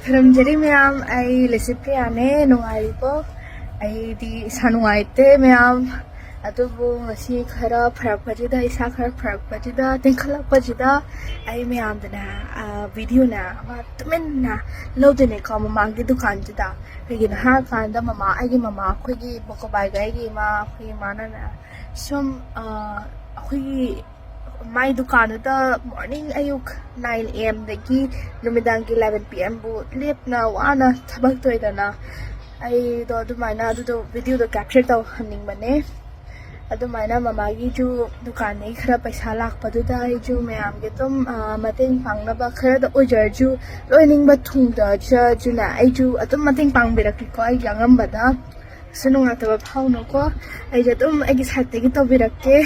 Karamjari mayam ay lesip kaya ne nungari po ay di isa nungaite mayam ato po ngasi khra pharakpajida isa khra pharakpajida tingkhalakpajida ay mayam dana video na tumen na lodene ko mamanggi dukan jida kaya na kanda mama ay mama khoi bokobai gai gi ma khoi mana na sum khoi my dukan da morning ayuk 9 AM dagi numidang 11 PM bu leptana waana thabak toida na ai do dumaina do video do capture taw haning mane adumaina mama gi ju dukan nei khra paisa lakpa du da ai ju mayamge tum mateng pangna ba khra da ojar ju loining ba thung da cha ju na ai ju atum mateng pang birak ko ai agamba da sununga ta ba phauno ko ai ja tum ai gi satte gi to birak ke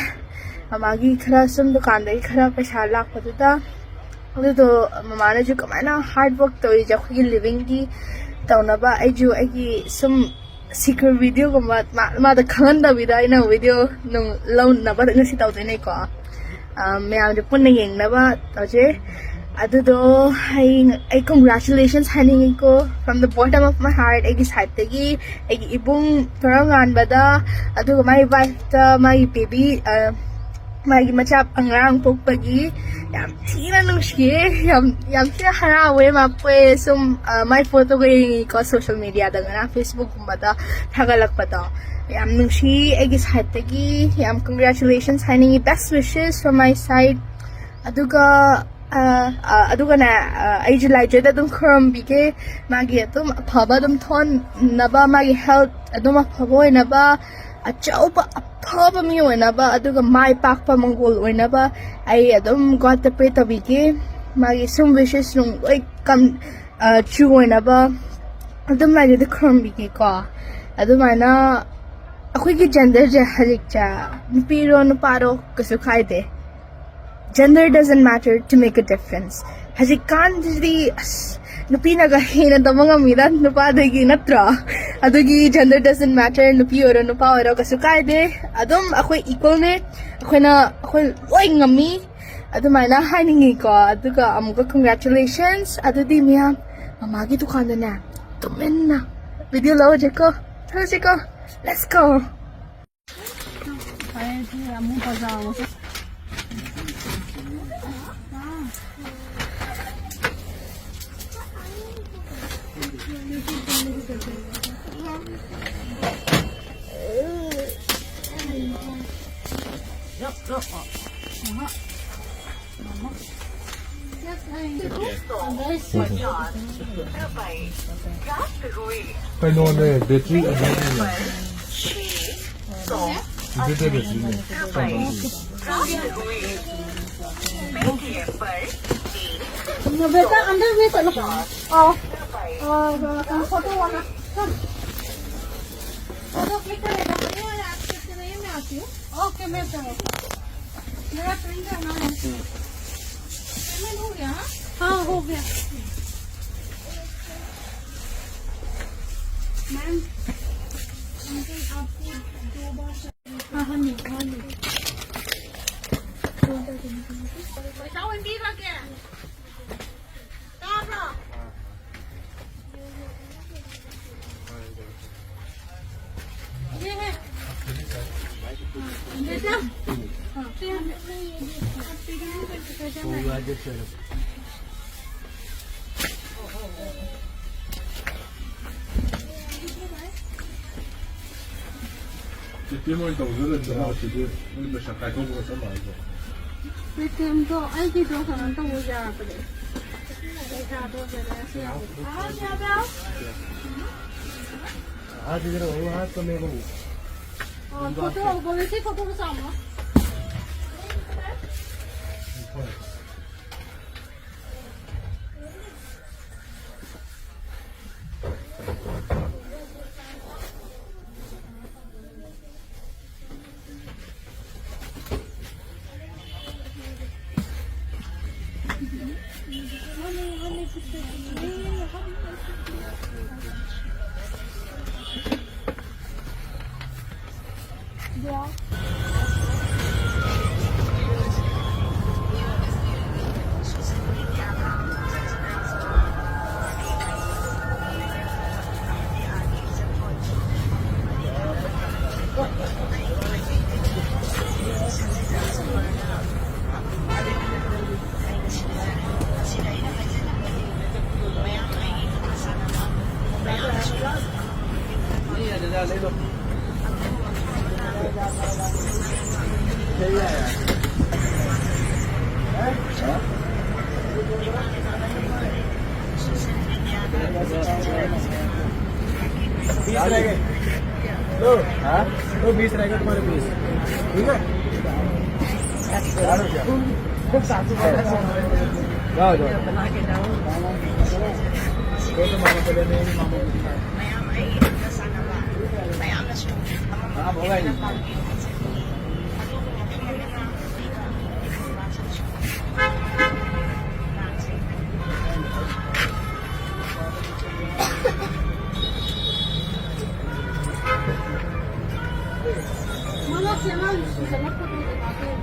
amagi khra sum dukan dai khra paisa lakpa du da ado mama na ju kamaina hard work to ja khoi living gi tawna ba ai ju ai gi sum secret video ko ma da khangdana vida ina video nung lonna ba ngasi taw de nei ko mayam de pun neng na ba taje adu do ai congratulations haning ko from the bottom of my heart ai gi side te gi ai gi ibung parangan ba da adu my wife ta my baby magi macam angrang pokpagi yam thina nungsiye yam thina harawe ma pwe sum my photo ko social media da na Facebook kumada thagalak pa da yam nungsi egi side tagi yam congratulations signing best wishes from my side aduga na ai July da dum khram bige magi atum phaba dum thon naba magi health aduma phabo na ba achaupa thaba mi oina ba aduga mai pakpa mongol oina ba ai adum got the pray tabige magi sum wishes nung oi kam chu oina ba adum lai de khram bige ko adum ana akhoi gi gender je halik cha piro no paro kasu khaide gender doesn't matter to make a difference halik kan di nupi naga hina da mga miran nupa dagi natra adugi gender doesn't matter nupi oro nupa oro kasu kaide adum akoy equal ne akoy loy ngami adumay na haningi ko aduga amuga congratulations adudi miyam mamagi dukan na tumen na video law jeko tara jeko let's go ay di amu pazaw Phải nôn đây, để chị ở đây này. Để chị này. Beta अंदर में चलो photo वाला photo click करेगा ये वाला आपके में मैं आती हूँ ओके मैं चलो मेरा प्रिंट करना है पेमेंट हो गया हाँ हो गया मैम अंकल आपको 2 बार हाँ हाँ नहीं पैसा वही रखे ये है बेटा Timpul itu udah jelas jadi, ini besar kayak kau bukan sama aja. Tim tu, ai kita kan tu ujar apa deh? Kita tu jadi siapa? Siapa? आज इधर हो आज तो मेरे को फोटो बोले थे फोटो को सामने ले लो बीस रह गए लो हाँ तो 20 रह गए तुम्हारे 20 ठीक है जाओ जाओ बना के जाओ तो मामा को लेने मामा को Mayam ay nasana ba? Mayam na siya. Ah, boleh. Mana siya na, susunod ko dito natin.